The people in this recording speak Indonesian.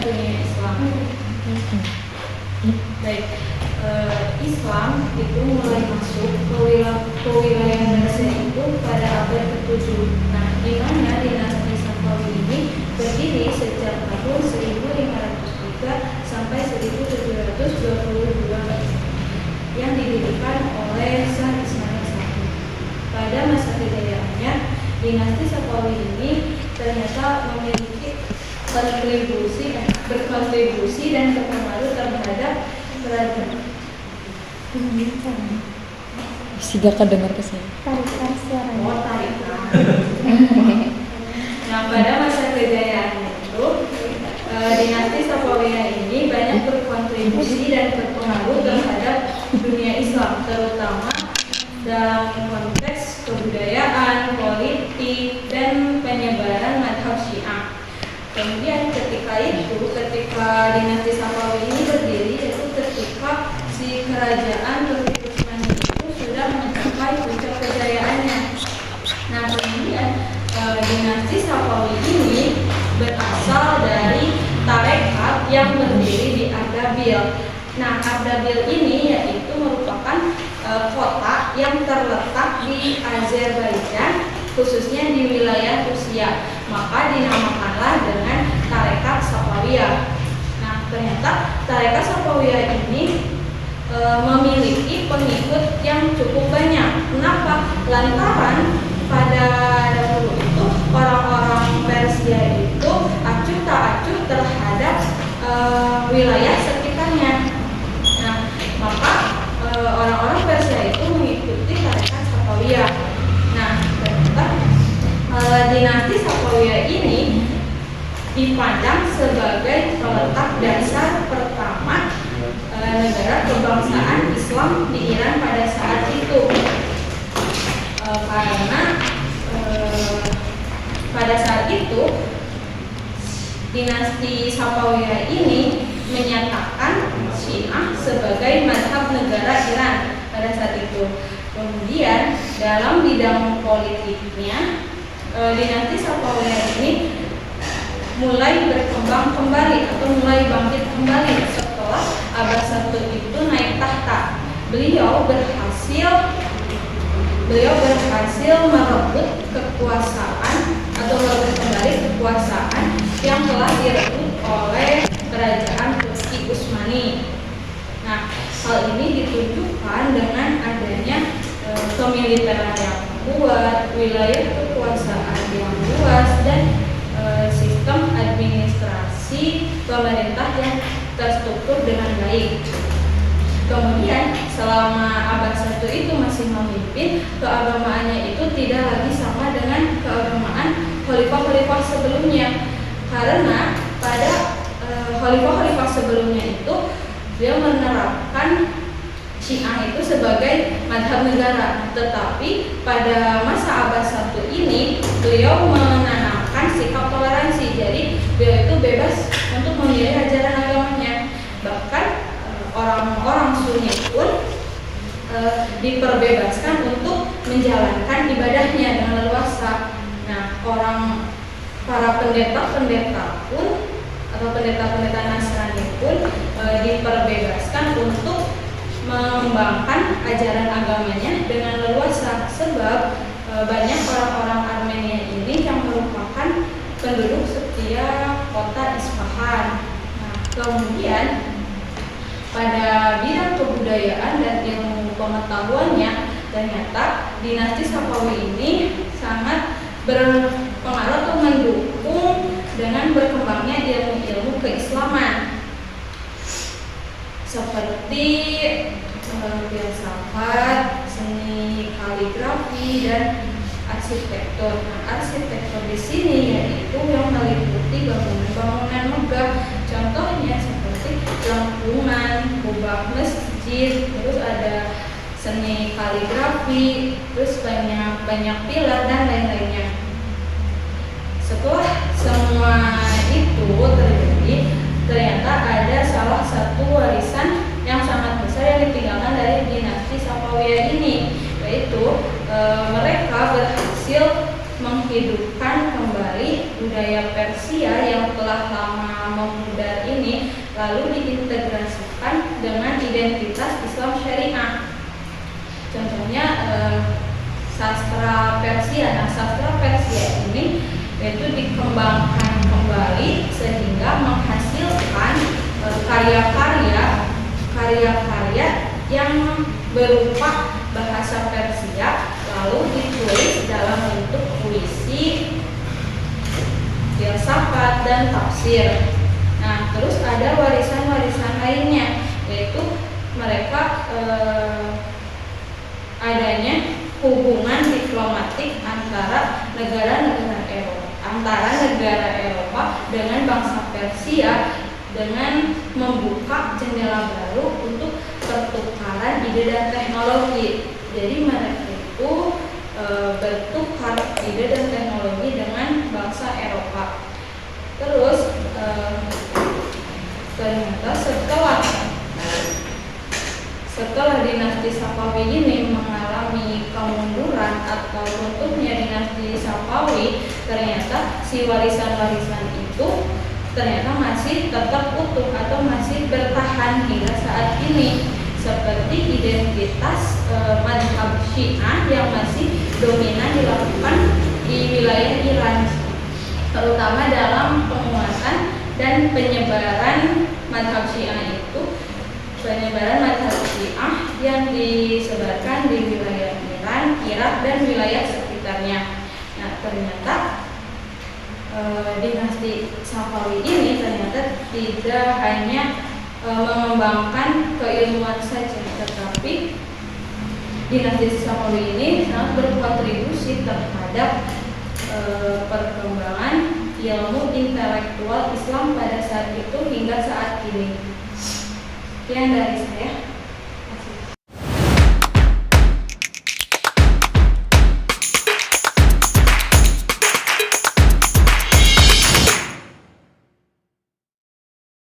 dunia Islam. Baik, Islam itu mulai masuk ke wilayah Persia itu pada abad ke-7. Nah, di mana dinasti Safawi ini berdiri sejak tahun 1503 sampai 1722 yang didirikan oleh Shah Ismail I. Pada masa kejayaannya, dinasti Safawi ini ternyata memiliki berkontribusi dan berpengaruh terhadap kerajaan. Siga kedengar ke saya. Tarik suaranya. Nah, pada masa kejayaannya itu, dinasti Safawiyah ini banyak berkontribusi dan berpengaruh terhadap dunia Islam, terutama dalam konteks kebudayaan, politik, dan penyebaran mazhab Syiah. Kemudian ketika dinasti Safawi ini berdiri, yaitu ketika si kerajaan Turki Utsmani itu sudah mencapai puncak kejayaannya. Nah, kemudian dinasti Safawi ini berasal dari tarekat yang berdiri di Ardabil. Nah, Ardabil ini yaitu merupakan kota yang terletak di Azerbaijan, khususnya di wilayah Rusia. Maka dinamakanlah dengan tarekat Safawiyah. Nah, ternyata tarekat Safawiyah ini memiliki pengikut yang cukup banyak. Kenapa? Lantaran pada dahulu itu orang-orang Persia itu acuh tak acuh terhadap wilayah sekitarnya. Nah, maka orang-orang Persia itu mengikuti tarekat Safawiyah. Nah, ternyata dinasti Safawiyah ini dipandang sebagai peletak dasar pertama negara kebangsaan Islam di Iran pada saat itu, karena pada saat itu dinasti Safawiyah ini menyatakan Syiah sebagai mazhab negara Iran pada saat itu. Kemudian dalam bidang politiknya, dinasti Safawiyah ini mulai berkembang kembali atau mulai bangkit kembali setelah Abbas I itu naik tahta. Beliau berhasil merebut kekuasaan atau merebut kembali kekuasaan yang telah direbut oleh kerajaan Turki Utsmani. Nah, hal ini ditunjukkan dengan adanya kemiliteran yang kuat, wilayah kekuasaan yang luas, dan sistem administrasi pemerintah yang terstruktur dengan baik. Kemudian selama Abbas I itu masih memimpin, keagamaannya itu tidak lagi sama dengan keagamaan khalifah-khalifah sebelumnya, karena pada khalifah-khalifah sebelumnya itu dia menerapkan Syiah itu sebagai mazhab negara. Tetapi pada masa Abbas I ini beliau menanamkan sikap toleransi, jadi beliau itu bebas untuk memilih ajaran agamanya. Bahkan orang-orang Sunni pun diperbebaskan untuk menjalankan ibadahnya dengan leluasa. Nah, para pendeta-pendeta pun atau pendeta-pendeta Nasrani pun diperbebaskan untuk mengembangkan ajaran agamanya dengan leluasa, sebab banyak orang-orang Armenia ini yang merupakan penduduk setiap kota Isfahan. Nah, kemudian pada bidang kebudayaan dan ilmu pengetahuannya, ternyata dinasti Safawi ini sangat berpengaruh atau mendukung dengan berkembangnya ilmu-ilmu keislaman seperti filsafat, seni kaligrafi, dan arsitektur. Nah, arsitektur di sini yaitu yang meliputi bangunan-bangunan megah, contohnya seperti lengkungan, kubah masjid, terus ada seni kaligrafi, terus banyak pilar dan lain-lainnya. Setelah semua itu terjadi, ternyata ada salah satu warisan yang sangat besar yang ditinggalkan dari dinasti Safawiyah ini, yaitu mereka berhasil menghidupkan kembali budaya Persia yang telah lama memudar ini lalu diintegrasikan dengan identitas Islam syariah. Contohnya sastra Persia. Nah, sastra Persia ini itu dikembangkan kembali sehingga menghasilkan karya-karya yang berupa bahasa Persia lalu ditulis dalam bentuk puisi, filsafat, dan tafsir. Nah, terus ada warisan-warisan lainnya, yaitu mereka adanya hubungan diplomatik antara negara Eropa dengan bangsa Persia dengan membuka jendela baru untuk pertukaran ide dan teknologi. Jadi mereka itu bertukar ide dan teknologi dengan bangsa Eropa. Terus ternyata setelah dinasti Safawi ini mengalami kemunduran atau runtuhnya dinasti Safawi, ternyata si warisan-warisan itu ternyata masih tetap utuh atau masih bertahan hingga saat ini, seperti identitas mazhab Syiah yang masih dominan dilakukan di wilayah Iran, terutama dalam penguatan dan penyebaran mazhab Syiah yang disebarkan di wilayah Iran, Irak, dan wilayah sekitarnya. Nah, ternyata dinasti Safawi ini ternyata tidak hanya mengembangkan keilmuan saja, tetapi dinasti Safawi ini sangat berkontribusi terhadap perkembangan ilmu intelektual Islam pada saat itu hingga saat ini. Sekian dari saya.